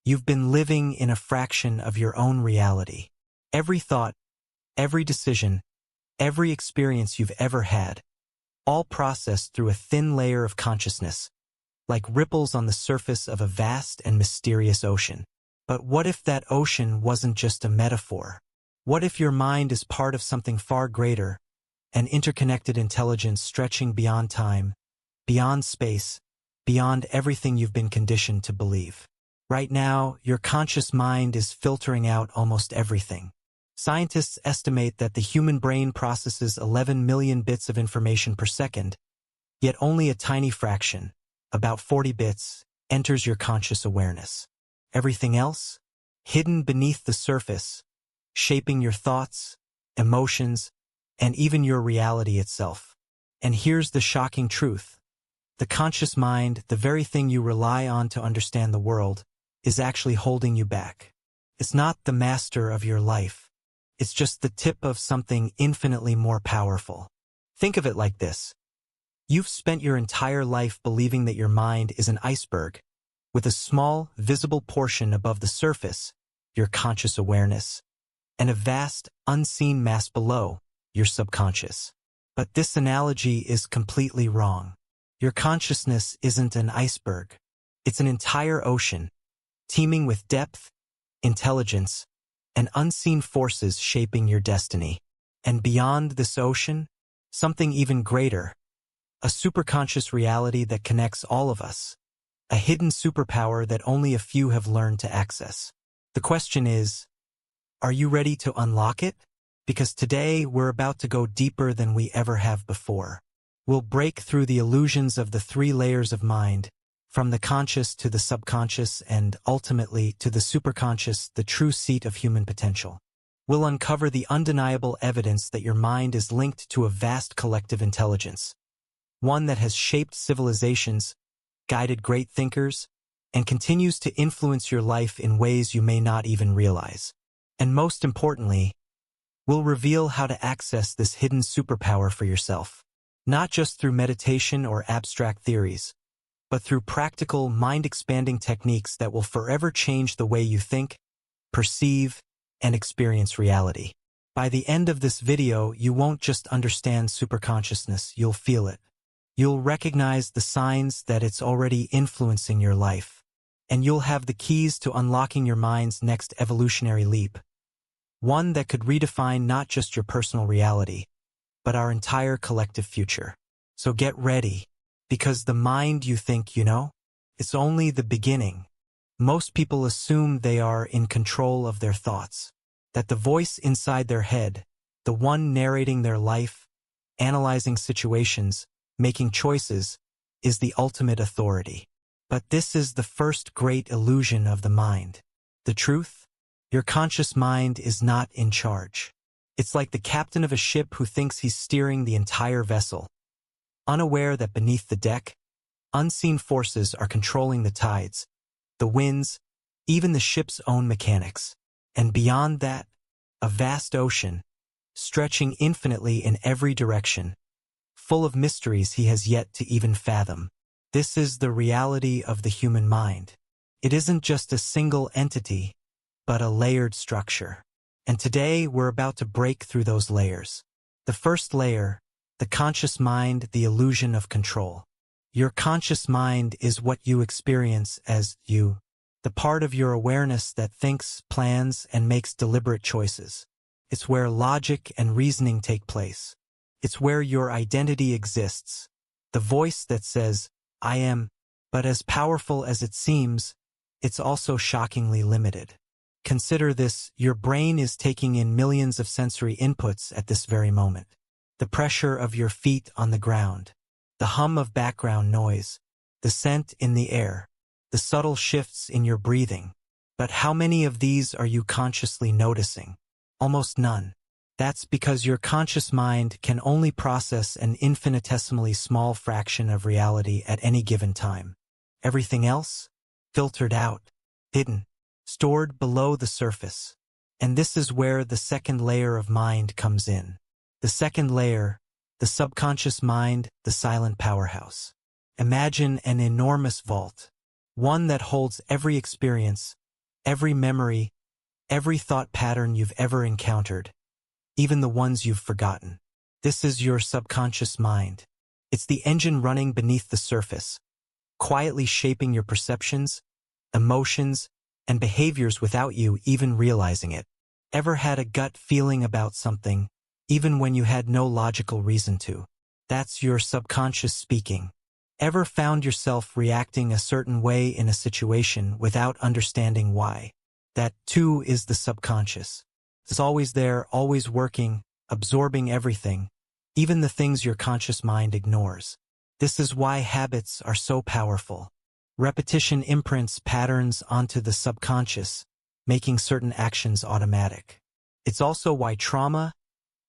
You've been living in a fraction of your own reality. Every thought, every decision, every experience you've ever had, all processed through a thin layer of consciousness, like ripples on the surface of a vast and mysterious ocean. But what if that ocean wasn't just a metaphor? What if your mind is part of something far greater, an interconnected intelligence stretching beyond time, beyond space, beyond everything you've been conditioned to believe? Right now, your conscious mind is filtering out almost everything. Scientists estimate that the human brain processes 11 million bits of information per second, yet only a tiny fraction, about 40 bits, enters your conscious awareness. Everything else, hidden beneath the surface, shaping your thoughts, emotions, and even your reality itself. And here's the shocking truth. The conscious mind, the very thing you rely on to understand the world, is actually holding you back. It's not the master of your life. It's just the tip of something infinitely more powerful. Think of it like this. You've spent your entire life believing that your mind is an iceberg, with a small, visible portion above the surface, your conscious awareness, and a vast, unseen mass below, your subconscious. But this analogy is completely wrong. Your consciousness isn't an iceberg. It's an entire ocean, teeming with depth, intelligence, and unseen forces shaping your destiny. And beyond this ocean, something even greater, a superconscious reality that connects all of us, a hidden superpower that only a few have learned to access. The question is, are you ready to unlock it? Because today we're about to go deeper than we ever have before. We'll break through the illusions of the 3 layers of mind, from the conscious to the subconscious and ultimately to the superconscious, the true seat of human potential. We'll uncover the undeniable evidence that your mind is linked to a vast collective intelligence, one that has shaped civilizations, guided great thinkers, and continues to influence your life in ways you may not even realize. And most importantly, we'll reveal how to access this hidden superpower for yourself, not just through meditation or abstract theories, but through practical, mind-expanding techniques that will forever change the way you think, perceive, and experience reality. By the end of this video, you won't just understand superconsciousness, you'll feel it. You'll recognize the signs that it's already influencing your life, and you'll have the keys to unlocking your mind's next evolutionary leap, one that could redefine not just your personal reality, but our entire collective future. So get ready, because the mind you think you know, it's only the beginning. Most people assume they are in control of their thoughts, that the voice inside their head, the one narrating their life, analyzing situations, making choices, is the ultimate authority. But this is the first great illusion of the mind. The truth? Your conscious mind is not in charge. It's like the captain of a ship who thinks he's steering the entire vessel, unaware that beneath the deck, unseen forces are controlling the tides, the winds, even the ship's own mechanics. And beyond that, a vast ocean, stretching infinitely in every direction, full of mysteries he has yet to even fathom. This is the reality of the human mind. It isn't just a single entity, but a layered structure. And today we're about to break through those layers. The first layer, the conscious mind, the illusion of control. Your conscious mind is what you experience as you, the part of your awareness that thinks, plans, and makes deliberate choices. It's where logic and reasoning take place. It's where your identity exists, the voice that says, I am. But as powerful as it seems, it's also shockingly limited. Consider this, your brain is taking in millions of sensory inputs at this very moment. The pressure of your feet on the ground, the hum of background noise, the scent in the air, the subtle shifts in your breathing. But how many of these are you consciously noticing? Almost none. That's because your conscious mind can only process an infinitesimally small fraction of reality at any given time. Everything else? Filtered out, hidden, stored below the surface. And this is where the second layer of mind comes in. The second layer, the subconscious mind, the silent powerhouse. Imagine an enormous vault, one that holds every experience, every memory, every thought pattern you've ever encountered, even the ones you've forgotten. This is your subconscious mind. It's the engine running beneath the surface, quietly shaping your perceptions, emotions, and behaviors without you even realizing it. Ever had a gut feeling about something, even when you had no logical reason to? That's your subconscious speaking. Ever found yourself reacting a certain way in a situation without understanding why? That, too, is the subconscious. It's always there, always working, absorbing everything, even the things your conscious mind ignores. This is why habits are so powerful. Repetition imprints patterns onto the subconscious, making certain actions automatic. It's also why trauma,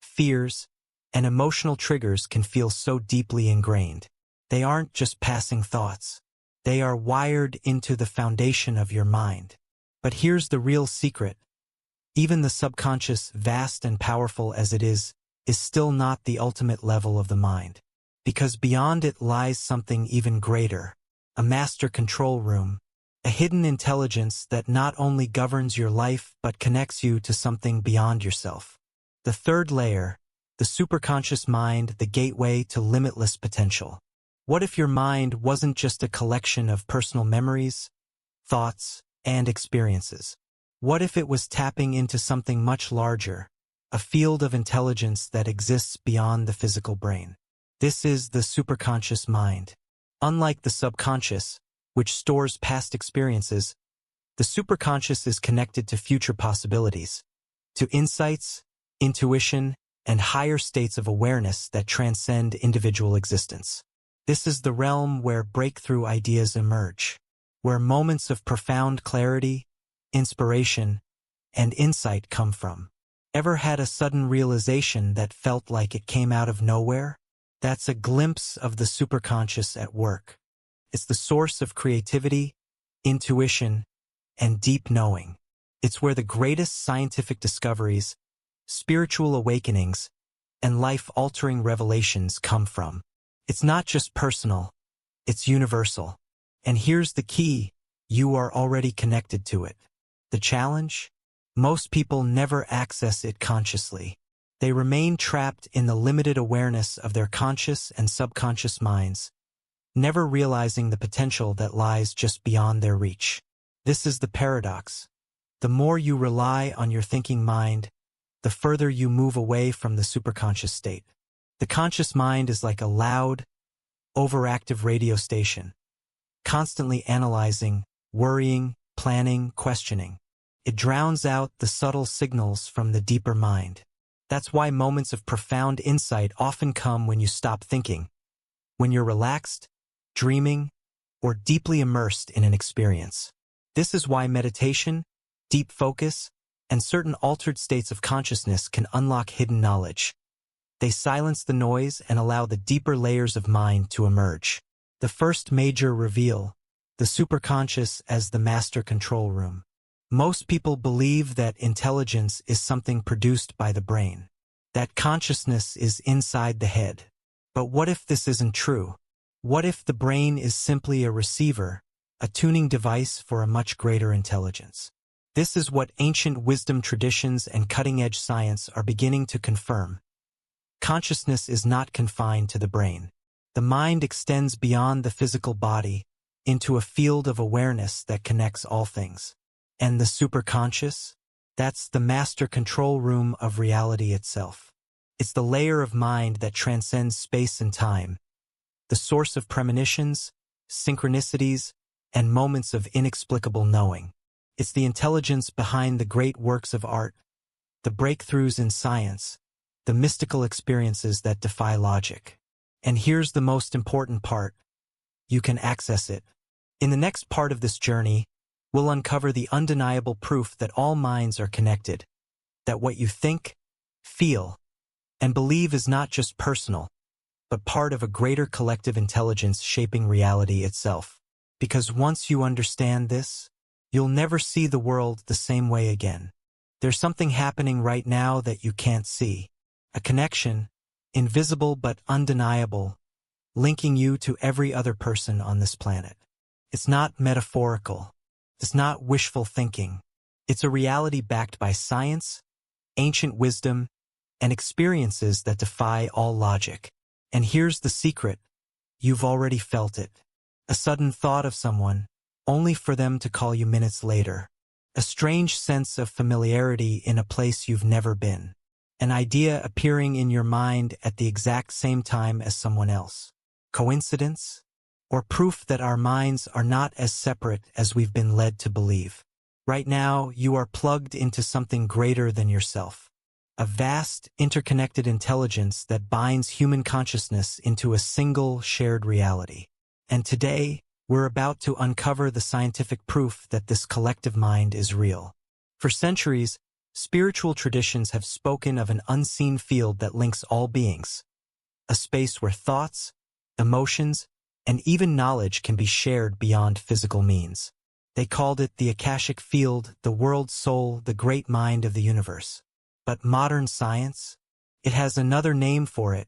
fears, and emotional triggers can feel so deeply ingrained. They aren't just passing thoughts. They are wired into the foundation of your mind. But here's the real secret. Even the subconscious, vast and powerful as it is still not the ultimate level of the mind. Because beyond it lies something even greater, a master control room, a hidden intelligence that not only governs your life but connects you to something beyond yourself. The third layer, the superconscious mind, the gateway to limitless potential. What if your mind wasn't just a collection of personal memories, thoughts, and experiences? What if it was tapping into something much larger, a field of intelligence that exists beyond the physical brain? This is the superconscious mind. Unlike the subconscious, which stores past experiences, the superconscious is connected to future possibilities, to insights, intuition, and higher states of awareness that transcend individual existence. This is the realm where breakthrough ideas emerge, where moments of profound clarity, inspiration, and insight come from. Ever had a sudden realization that felt like it came out of nowhere? That's a glimpse of the superconscious at work. It's the source of creativity, intuition, and deep knowing. It's where the greatest scientific discoveries, spiritual awakenings, and life-altering revelations come from. It's not just personal, it's universal. And here's the key, you are already connected to it. The challenge? Most people never access it consciously. They remain trapped in the limited awareness of their conscious and subconscious minds, never realizing the potential that lies just beyond their reach. This is the paradox. The more you rely on your thinking mind, the further you move away from the superconscious state. The conscious mind is like a loud, overactive radio station, constantly analyzing, worrying, planning, questioning. It drowns out the subtle signals from the deeper mind. That's why moments of profound insight often come when you stop thinking, when you're relaxed, dreaming, or deeply immersed in an experience. This is why meditation, deep focus, and certain altered states of consciousness can unlock hidden knowledge. They silence the noise and allow the deeper layers of mind to emerge. The first major reveal, the superconscious as the master control room. Most people believe that intelligence is something produced by the brain, that consciousness is inside the head. But what if this isn't true? What if the brain is simply a receiver, a tuning device for a much greater intelligence? This is what ancient wisdom traditions and cutting-edge science are beginning to confirm. Consciousness is not confined to the brain. The mind extends beyond the physical body into a field of awareness that connects all things. And the superconscious? That's the master control room of reality itself. It's the layer of mind that transcends space and time, the source of premonitions, synchronicities, and moments of inexplicable knowing. It's the intelligence behind the great works of art, the breakthroughs in science, the mystical experiences that defy logic. And here's the most important part. You can access it. In the next part of this journey, we'll uncover the undeniable proof that all minds are connected, that what you think, feel, and believe is not just personal, but part of a greater collective intelligence shaping reality itself. Because once you understand this, you'll never see the world the same way again. There's something happening right now that you can't see. A connection, invisible but undeniable, linking you to every other person on this planet. It's not metaphorical. It's not wishful thinking. It's a reality backed by science, ancient wisdom, and experiences that defy all logic. And here's the secret. You've already felt it. A sudden thought of someone, only for them to call you minutes later. A strange sense of familiarity in a place you've never been. An idea appearing in your mind at the exact same time as someone else. Coincidence? Or proof that our minds are not as separate as we've been led to believe. Right now, you are plugged into something greater than yourself. A vast, interconnected intelligence that binds human consciousness into a single, shared reality. And today, we're about to uncover the scientific proof that this collective mind is real. For centuries, spiritual traditions have spoken of an unseen field that links all beings. A space where thoughts, emotions, and even knowledge can be shared beyond physical means. They called it the Akashic Field, the world soul, the great mind of the universe. But modern science? It has another name for it,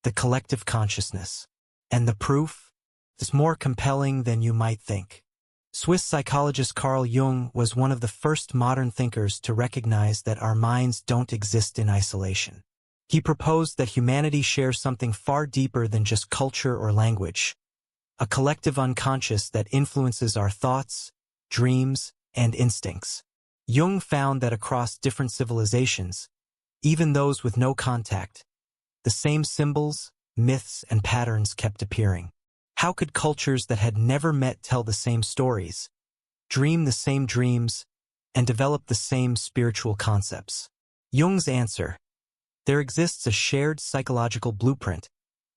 the collective consciousness. And the proof is more compelling than you might think. Swiss psychologist Carl Jung was one of the first modern thinkers to recognize that our minds don't exist in isolation. He proposed that humanity shares something far deeper than just culture or language, a collective unconscious that influences our thoughts, dreams, and instincts. Jung found that across different civilizations, even those with no contact, the same symbols, myths, and patterns kept appearing. How could cultures that had never met tell the same stories, dream the same dreams, and develop the same spiritual concepts? Jung's answer: there exists a shared psychological blueprint,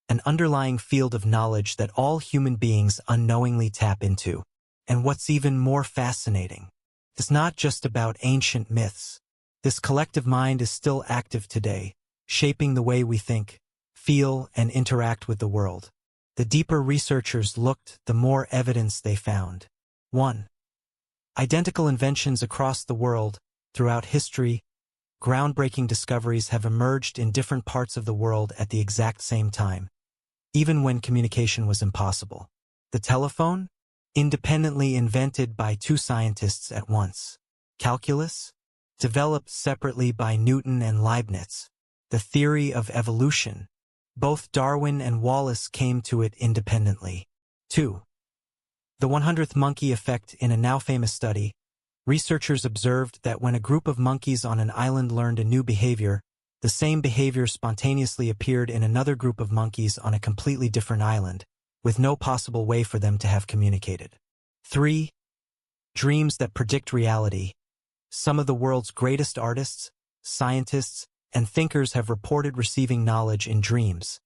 an underlying field of knowledge that all human beings unknowingly tap into. And what's even more fascinating, it's not just about ancient myths. This collective mind is still active today, shaping the way we think, feel, and interact with the world. The deeper researchers looked, the more evidence they found. 1. Identical inventions across the world, throughout history, groundbreaking discoveries have emerged in different parts of the world at the exact same time, even when communication was impossible. The telephone? Independently invented by two scientists at once. Calculus? Developed separately by Newton and Leibniz. The theory of evolution? Both Darwin and Wallace came to it independently. 2. The 100th monkey effect. In a now famous study, researchers observed that when a group of monkeys on an island learned a new behavior, the same behavior spontaneously appeared in another group of monkeys on a completely different island, with no possible way for them to have communicated. 3. Dreams that predict reality. Some of the world's greatest artists, scientists, and thinkers have reported receiving knowledge in dreams.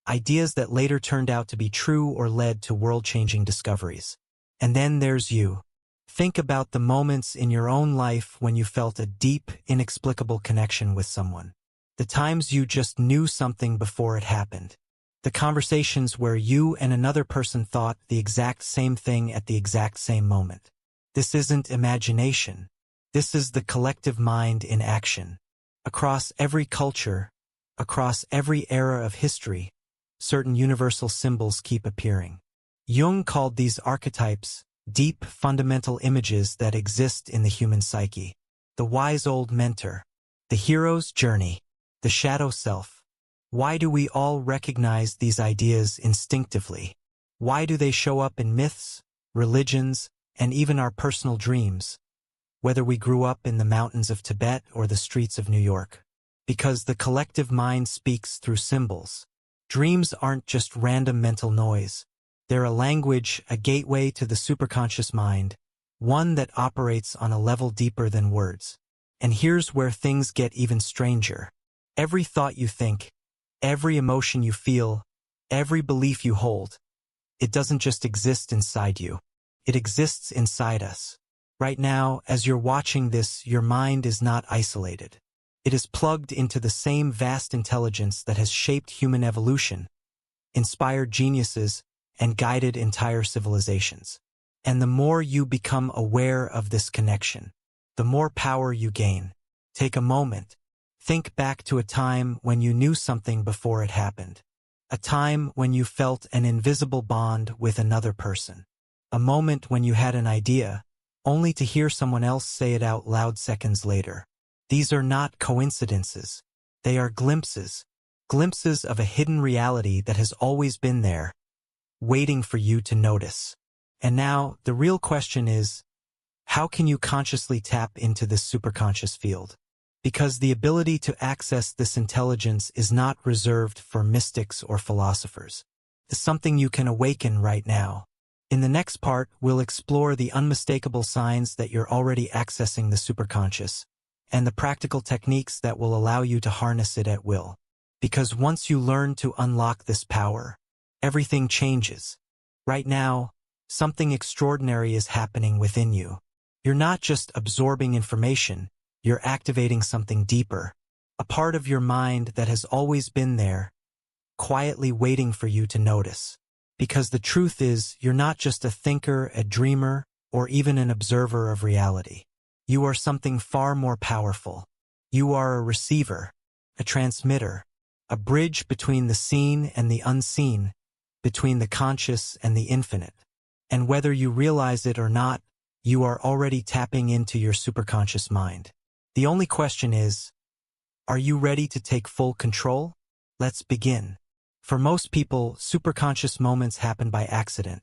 Ideas that later turned out to be true or led to world-changing discoveries. And then there's you. Think about the moments in your own life when you felt a deep, inexplicable connection with someone. The times you just knew something before it happened. The conversations where you and another person thought the exact same thing at the exact same moment. This isn't imagination. This is the collective mind in action. Across every culture, across every era of history, certain universal symbols keep appearing. Jung called these archetypes deep, fundamental images that exist in the human psyche. The wise old mentor, the hero's journey, the shadow self. Why do we all recognize these ideas instinctively? Why do they show up in myths, religions, and even our personal dreams, whether we grew up in the mountains of Tibet or the streets of New York? Because the collective mind speaks through symbols. Dreams aren't just random mental noise. They're a language, a gateway to the superconscious mind, one that operates on a level deeper than words. And here's where things get even stranger. Every thought you think, every emotion you feel, every belief you hold, it doesn't just exist inside you. It exists inside us. Right now, as you're watching this, your mind is not isolated. It is plugged into the same vast intelligence that has shaped human evolution, inspired geniuses, and guided entire civilizations. And the more you become aware of this connection, the more power you gain. Take a moment. Think back to a time when you knew something before it happened. A time when you felt an invisible bond with another person. A moment when you had an idea, only to hear someone else say it out loud seconds later. These are not coincidences. They are glimpses. Glimpses of a hidden reality that has always been there, waiting for you to notice. And now, the real question is, how can you consciously tap into this superconscious field? Because the ability to access this intelligence is not reserved for mystics or philosophers. It's something you can awaken right now. In the next part, we'll explore the unmistakable signs that you're already accessing the superconscious, and the practical techniques that will allow you to harness it at will. Because once you learn to unlock this power, everything changes. Right now, something extraordinary is happening within you. You're not just absorbing information, you're activating something deeper, a part of your mind that has always been there, quietly waiting for you to notice. Because the truth is, you're not just a thinker, a dreamer, or even an observer of reality. You are something far more powerful. You are a receiver, a transmitter, a bridge between the seen and the unseen, between the conscious and the infinite. And whether you realize it or not, you are already tapping into your superconscious mind. The only question is, are you ready to take full control? Let's begin. For most people, superconscious moments happen by accident.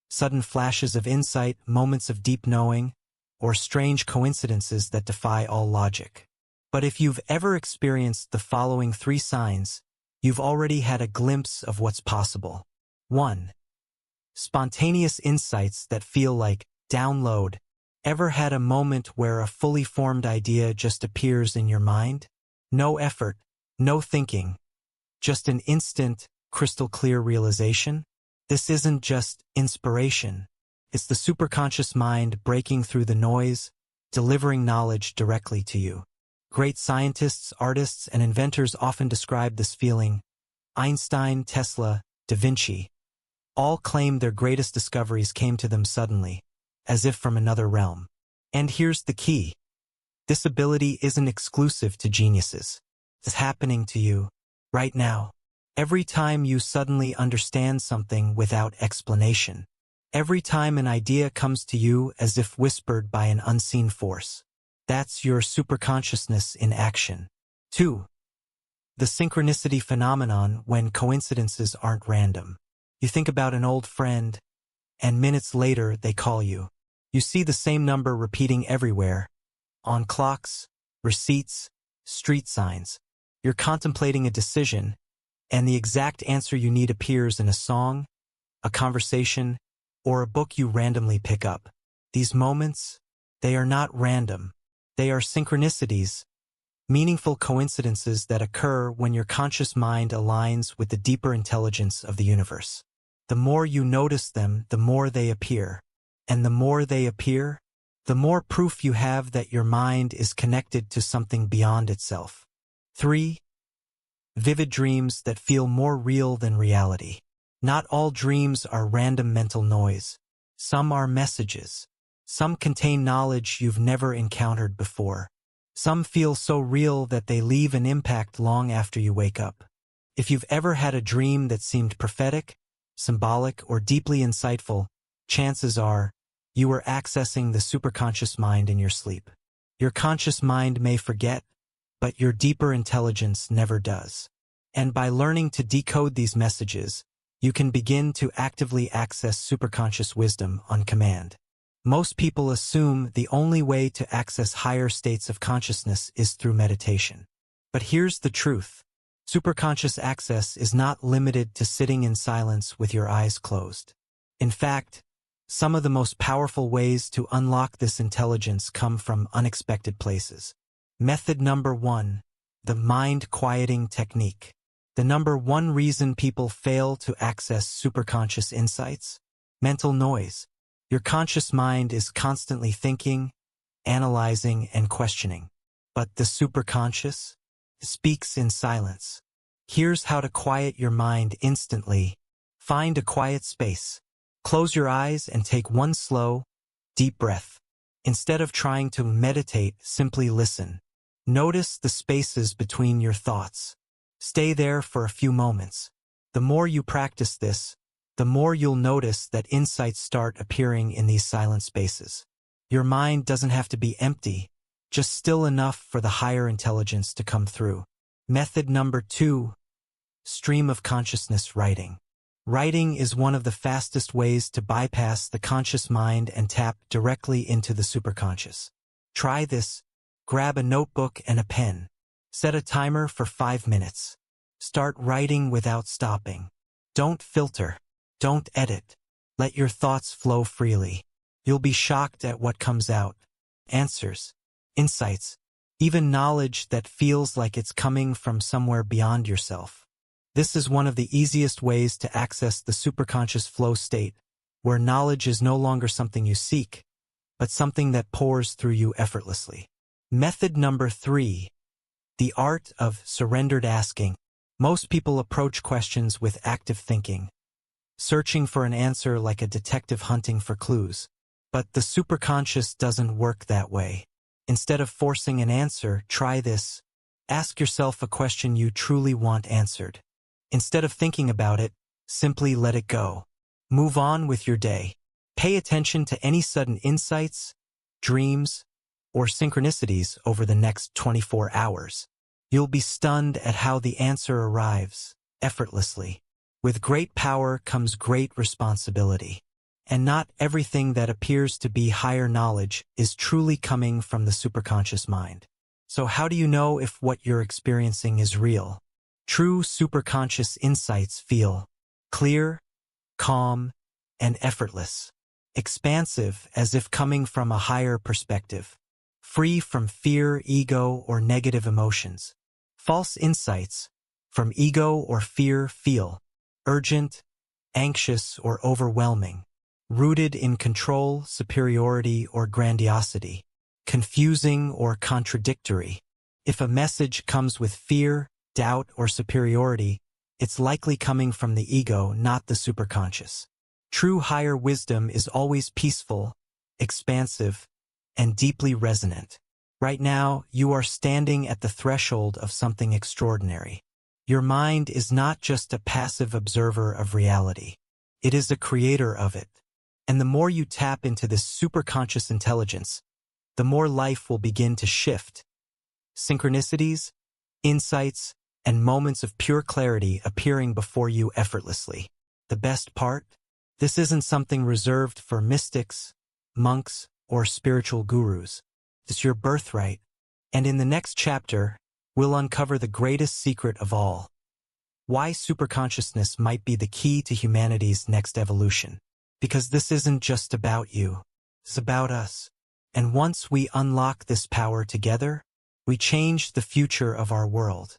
Sudden flashes of insight, moments of deep knowing, or strange coincidences that defy all logic. But if you've ever experienced the following 3 signs, you've already had a glimpse of what's possible. 1. Spontaneous insights that feel like download. Ever had a moment where a fully formed idea just appears in your mind? No effort, no thinking, just an instant, crystal clear realization? This isn't just inspiration. It's the superconscious mind breaking through the noise, delivering knowledge directly to you. Great scientists, artists, and inventors often describe this feeling. Einstein, Tesla, Da Vinci all claim their greatest discoveries came to them suddenly, as if from another realm. And here's the key. This ability isn't exclusive to geniuses. It's happening to you right now. Every time you suddenly understand something without explanation. Every time an idea comes to you as if whispered by an unseen force. That's your superconsciousness in action. 2. The synchronicity phenomenon, when coincidences aren't random. You think about an old friend, and minutes later they call you. You see the same number repeating everywhere, on clocks, receipts, street signs. You're contemplating a decision, and the exact answer you need appears in a song, a conversation, or a book you randomly pick up. These moments, they are not random. They are synchronicities, meaningful coincidences that occur when your conscious mind aligns with the deeper intelligence of the universe. The more you notice them, the more they appear. And the more they appear, the more proof you have that your mind is connected to something beyond itself. 3. Vivid dreams that feel more real than reality. Not all dreams are random mental noise. Some are messages. Some contain knowledge you've never encountered before. Some feel so real that they leave an impact long after you wake up. If you've ever had a dream that seemed prophetic, symbolic, or deeply insightful, chances are you were accessing the superconscious mind in your sleep. Your conscious mind may forget, but your deeper intelligence never does. And by learning to decode these messages, you can begin to actively access superconscious wisdom on command. Most people assume the only way to access higher states of consciousness is through meditation. But here's the truth. Superconscious access is not limited to sitting in silence with your eyes closed. In fact, some of the most powerful ways to unlock this intelligence come from unexpected places. Method number 1. The mind quieting technique. The number 1 reason people fail to access superconscious insights? Mental noise. Your conscious mind is constantly thinking, analyzing, and questioning. But the superconscious speaks in silence. Here's how to quiet your mind instantly. Find a quiet space. Close your eyes and take one slow, deep breath. Instead of trying to meditate, simply listen. Notice the spaces between your thoughts. Stay there for a few moments. The more you practice this, the more you'll notice that insights start appearing in these silent spaces. Your mind doesn't have to be empty, just still enough for the higher intelligence to come through. Method number 2, stream of consciousness writing. Writing is one of the fastest ways to bypass the conscious mind and tap directly into the superconscious. Try this. Grab a notebook and a pen. Set a timer for 5 minutes. Start writing without stopping. Don't filter. Don't edit. Let your thoughts flow freely. You'll be shocked at what comes out. Answers, insights, even knowledge that feels like it's coming from somewhere beyond yourself. This is one of the easiest ways to access the superconscious flow state, where knowledge is no longer something you seek, but something that pours through you effortlessly. Method number 3, the art of surrendered asking. Most people approach questions with active thinking, searching for an answer like a detective hunting for clues. But the superconscious doesn't work that way. Instead of forcing an answer, try this. Ask yourself a question you truly want answered. Instead of thinking about it, simply let it go. Move on with your day. Pay attention to any sudden insights, dreams, or synchronicities over the next 24 hours. You'll be stunned at how the answer arrives, effortlessly. With great power comes great responsibility. And not everything that appears to be higher knowledge is truly coming from the superconscious mind. So how do you know if what you're experiencing is real? True superconscious insights feel clear, calm, and effortless. Expansive, as if coming from a higher perspective. Free from fear, ego, or negative emotions. False insights, from ego or fear, feel urgent, anxious, or overwhelming. Rooted in control, superiority, or grandiosity. Confusing or contradictory. If a message comes with fear, doubt, or superiority, it's likely coming from the ego, not the superconscious. True higher wisdom is always peaceful, expansive, and deeply resonant. Right now, you are standing at the threshold of something extraordinary. Your mind is not just a passive observer of reality. It is a creator of it. And the more you tap into this superconscious intelligence, the more life will begin to shift. Synchronicities, insights, and moments of pure clarity appearing before you effortlessly. The best part? This isn't something reserved for mystics, monks, or spiritual gurus. It's your birthright. And in the next chapter, we'll uncover the greatest secret of all. Why superconsciousness might be the key to humanity's next evolution. Because this isn't just about you. It's about us. And once we unlock this power together, we change the future of our world.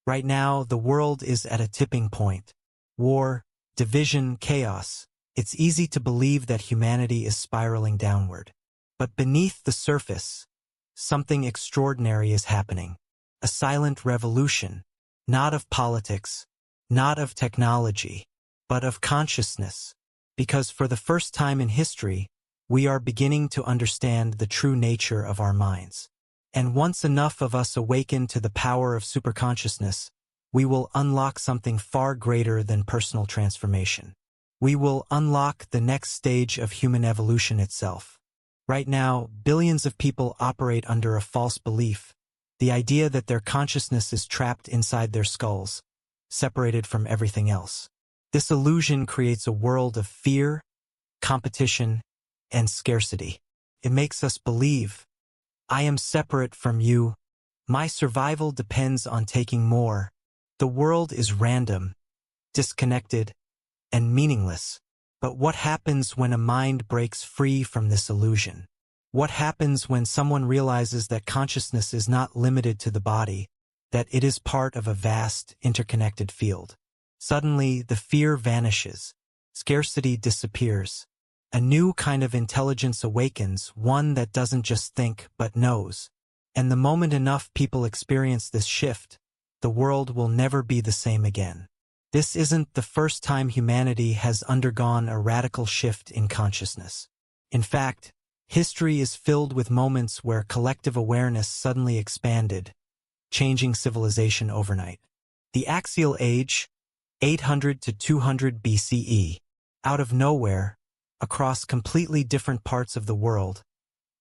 Right now, the world is at a tipping point. War, division, chaos. It's easy to believe that humanity is spiraling downward. But beneath the surface, something extraordinary is happening. A silent revolution, not of politics, not of technology, but of consciousness. Because for the first time in history, we are beginning to understand the true nature of our minds. And once enough of us awaken to the power of superconsciousness, we will unlock something far greater than personal transformation. We will unlock the next stage of human evolution itself. Right now, billions of people operate under a false belief, the idea that their consciousness is trapped inside their skulls, separated from everything else. This illusion creates a world of fear, competition, and scarcity. It makes us believe, I am separate from you. My survival depends on taking more. The world is random, disconnected, and meaningless. But what happens when a mind breaks free from this illusion? What happens when someone realizes that consciousness is not limited to the body, that it is part of a vast, interconnected field? Suddenly, the fear vanishes. Scarcity disappears. A new kind of intelligence awakens, one that doesn't just think, but knows. And the moment enough people experience this shift, the world will never be the same again. This isn't the first time humanity has undergone a radical shift in consciousness. In fact, history is filled with moments where collective awareness suddenly expanded, changing civilization overnight. The Axial Age, 800 to 200 BCE, out of nowhere, across completely different parts of the world,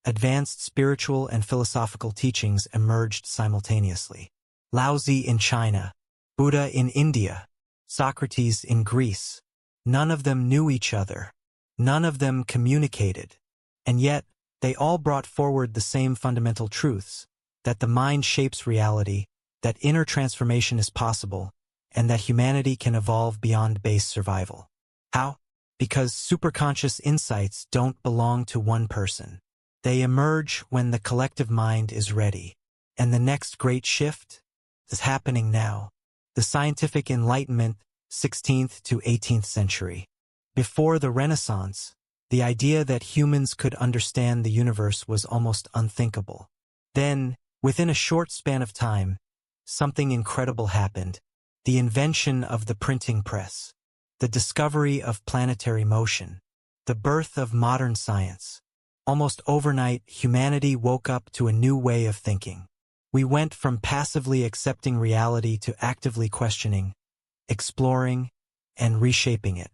Advanced spiritual and philosophical teachings emerged simultaneously. Laozi in China, Buddha in India, Socrates in Greece. None of them knew each other. None of them communicated. And yet, they all brought forward the same fundamental truths, that the mind shapes reality, that inner transformation is possible, and that humanity can evolve beyond base survival. How? Because superconscious insights don't belong to one person. They emerge when the collective mind is ready. And the next great shift is happening now. The scientific enlightenment, 16th to 18th century. Before the Renaissance, the idea that humans could understand the universe was almost unthinkable. Then, within a short span of time, something incredible happened. The invention of the printing press, the discovery of planetary motion, the birth of modern science. Almost overnight, humanity woke up to a new way of thinking. We went from passively accepting reality to actively questioning, exploring, and reshaping it.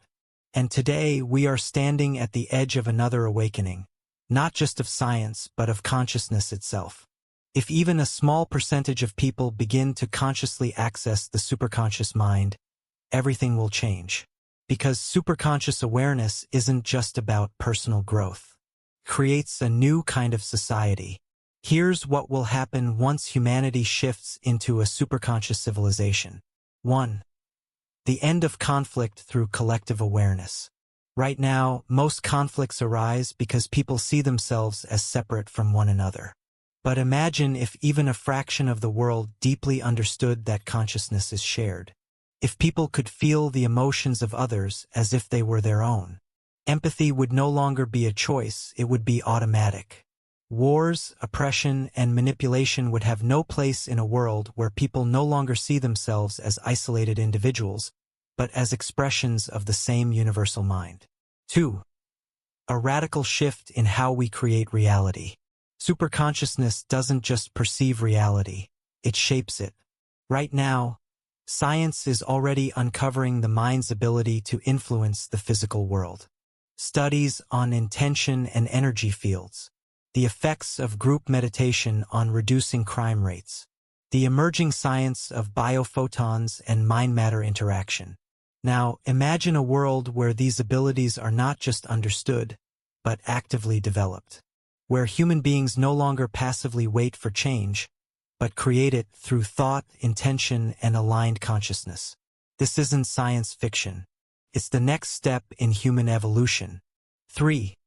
And today, we are standing at the edge of another awakening, not just of science, but of consciousness itself. If even a small percentage of people begin to consciously access the superconscious mind, everything will change. Because superconscious awareness isn't just about personal growth. It creates a new kind of society. Here's what will happen once humanity shifts into a superconscious civilization. 1. The end of conflict through collective awareness. Right now, most conflicts arise because people see themselves as separate from one another. But imagine if even a fraction of the world deeply understood that consciousness is shared. If people could feel the emotions of others as if they were their own. Empathy would no longer be a choice, it would be automatic. Wars, oppression, and manipulation would have no place in a world where people no longer see themselves as isolated individuals, but as expressions of the same universal mind. 2. A radical shift in how we create reality. Superconsciousness doesn't just perceive reality, it shapes it. Right now, science is already uncovering the mind's ability to influence the physical world. Studies on intention and energy fields, the effects of group meditation on reducing crime rates, the emerging science of biophotons and mind-matter interaction. Now, imagine a world where these abilities are not just understood, but actively developed. Where human beings no longer passively wait for change, but create it through thought, intention, and aligned consciousness. This isn't science fiction. It's the next step in human evolution. 3.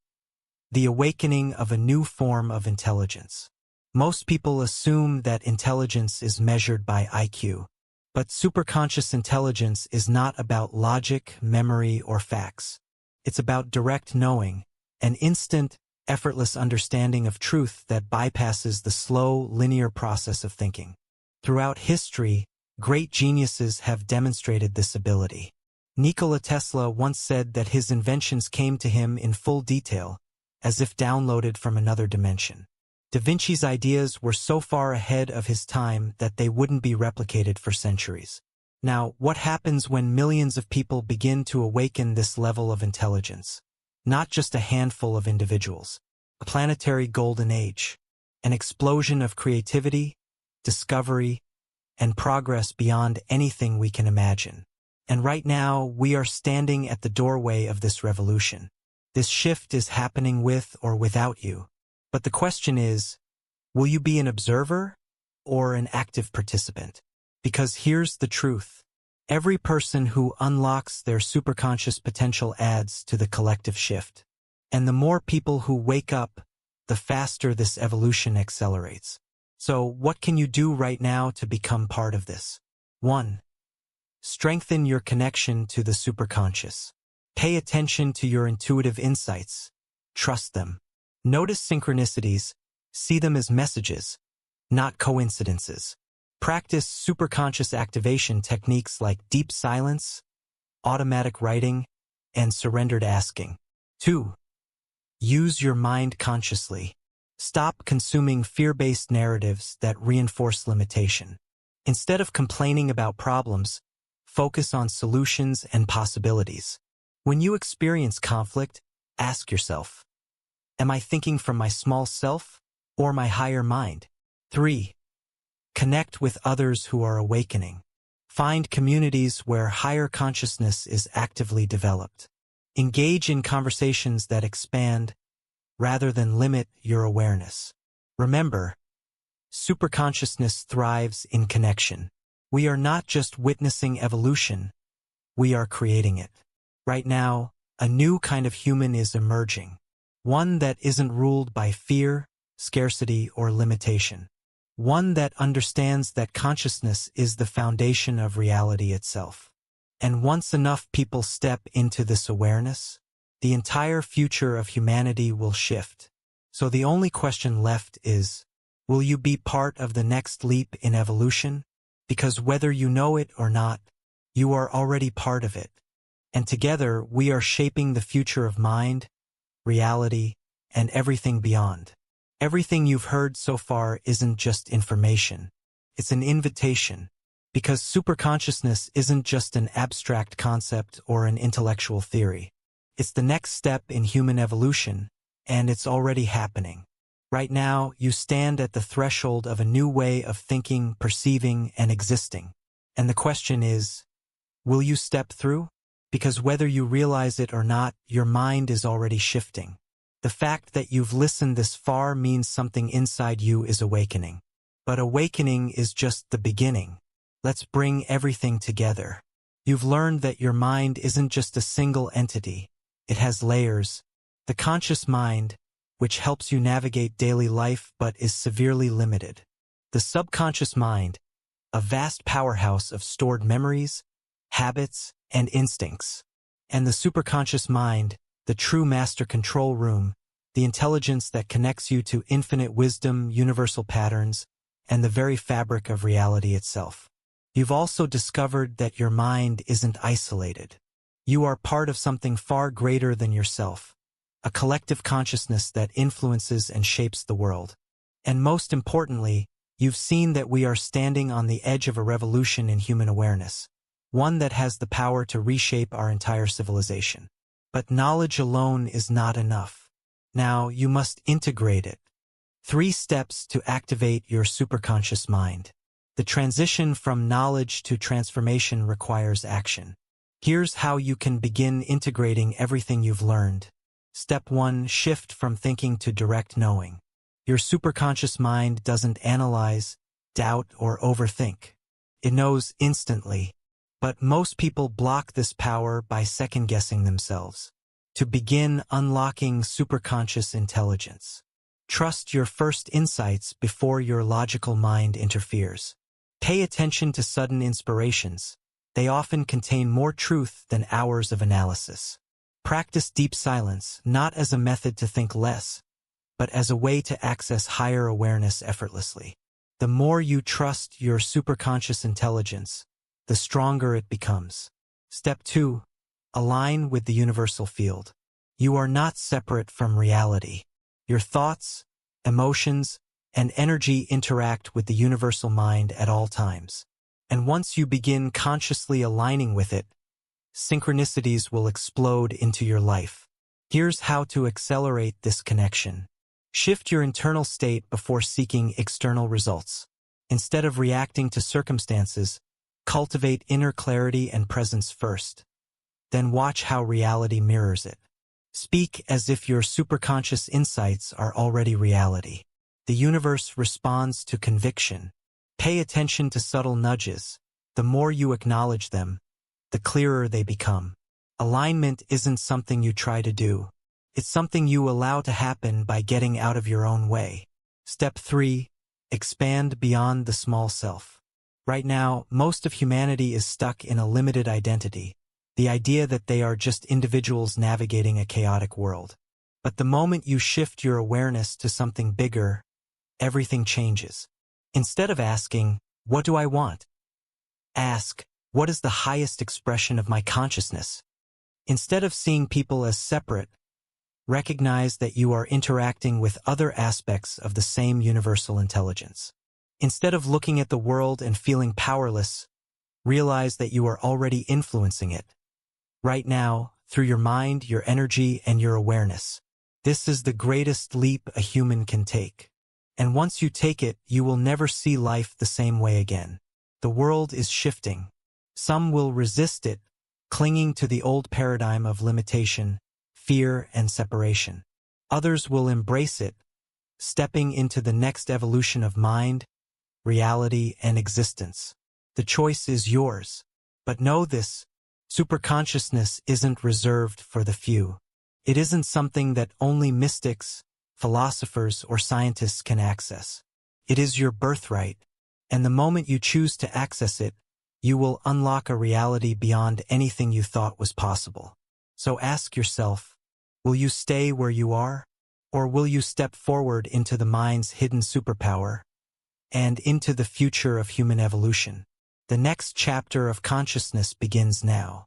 The awakening of a new form of intelligence. Most people assume that intelligence is measured by IQ. But superconscious intelligence is not about logic, memory, or facts. It's about direct knowing, an instant, effortless understanding of truth that bypasses the slow, linear process of thinking. Throughout history, great geniuses have demonstrated this ability. Nikola Tesla once said that his inventions came to him in full detail, as if downloaded from another dimension. Da Vinci's ideas were so far ahead of his time that they wouldn't be replicated for centuries. Now, what happens when millions of people begin to awaken this level of intelligence? Not just a handful of individuals. A planetary golden age. An explosion of creativity, discovery, and progress beyond anything we can imagine. And right now, we are standing at the doorway of this revolution. This shift is happening with or without you. But the question is, will you be an observer or an active participant? Because here's the truth. Every person who unlocks their superconscious potential adds to the collective shift. And the more people who wake up, the faster this evolution accelerates. So what can you do right now to become part of this? 1. Strengthen your connection to the superconscious. Pay attention to your intuitive insights. Trust them. Notice synchronicities. See them as messages, not coincidences. Practice superconscious activation techniques like deep silence, automatic writing, and surrendered asking. 2. Use your mind consciously. Stop consuming fear-based narratives that reinforce limitation. Instead of complaining about problems, focus on solutions and possibilities. When you experience conflict, ask yourself, Am I thinking from my small self or my higher mind? 3. Connect with others who are awakening. Find communities where higher consciousness is actively developed. Engage in conversations that expand rather than limit your awareness. Remember, superconsciousness thrives in connection. We are not just witnessing evolution, we are creating it. Right now, a new kind of human is emerging. One that isn't ruled by fear, scarcity, or limitation. One that understands that consciousness is the foundation of reality itself. And once enough people step into this awareness, the entire future of humanity will shift. So the only question left is, will you be part of the next leap in evolution? Because whether you know it or not, you are already part of it. And together we are shaping the future of mind, reality, and everything beyond. Everything you've heard so far isn't just information. It's an invitation. Because superconsciousness isn't just an abstract concept or an intellectual theory. It's the next step in human evolution, and it's already happening. Right now, you stand at the threshold of a new way of thinking, perceiving, and existing. And the question is, will you step through? Because whether you realize it or not, your mind is already shifting. The fact that you've listened this far means something inside you is awakening. But awakening is just the beginning. Let's bring everything together. You've learned that your mind isn't just a single entity. It has layers. The conscious mind, which helps you navigate daily life but is severely limited. The subconscious mind, a vast powerhouse of stored memories, habits, and instincts. And the superconscious mind, the true master control room, the intelligence that connects you to infinite wisdom, universal patterns, and the very fabric of reality itself. You've also discovered that your mind isn't isolated. You are part of something far greater than yourself, a collective consciousness that influences and shapes the world. And most importantly, you've seen that we are standing on the edge of a revolution in human awareness, one that has the power to reshape our entire civilization. But knowledge alone is not enough. Now you must integrate it. 3 steps to activate your superconscious mind. The transition from knowledge to transformation requires action. Here's how you can begin integrating everything you've learned. Step 1. Shift from thinking to direct knowing. Your superconscious mind doesn't analyze, doubt, or overthink. It knows instantly. But most people block this power by second-guessing themselves. To begin unlocking superconscious intelligence, trust your first insights before your logical mind interferes. Pay attention to sudden inspirations. They often contain more truth than hours of analysis. Practice deep silence, not as a method to think less, but as a way to access higher awareness effortlessly. The more you trust your superconscious intelligence, the stronger it becomes. Step 2. Align with the universal field. You are not separate from reality. Your thoughts, emotions, and energy interact with the universal mind at all times. And once you begin consciously aligning with it, synchronicities will explode into your life. Here's how to accelerate this connection. Shift your internal state before seeking external results. Instead of reacting to circumstances, cultivate inner clarity and presence first. Then watch how reality mirrors it. Speak as if your superconscious insights are already reality. The universe responds to conviction. Pay attention to subtle nudges. The more you acknowledge them, the clearer they become. Alignment isn't something you try to do. It's something you allow to happen by getting out of your own way. Step 3. Expand beyond the small self. Right now, most of humanity is stuck in a limited identity, the idea that they are just individuals navigating a chaotic world. But the moment you shift your awareness to something bigger, everything changes. Instead of asking, "What do I want?" ask, "What is the highest expression of my consciousness?" Instead of seeing people as separate, recognize that you are interacting with other aspects of the same universal intelligence. Instead of looking at the world and feeling powerless, realize that you are already influencing it. Right now, through your mind, your energy, and your awareness. This is the greatest leap a human can take. And once you take it, you will never see life the same way again. The world is shifting. Some will resist it, clinging to the old paradigm of limitation, fear, and separation. Others will embrace it, stepping into the next evolution of mind, reality, and existence. The choice is yours. But know this, superconsciousness isn't reserved for the few. It isn't something that only mystics, philosophers, or scientists can access. It is your birthright, and the moment you choose to access it, you will unlock a reality beyond anything you thought was possible. So ask yourself, will you stay where you are? Or will you step forward into the mind's hidden superpower and into the future of human evolution? The next chapter of consciousness begins now.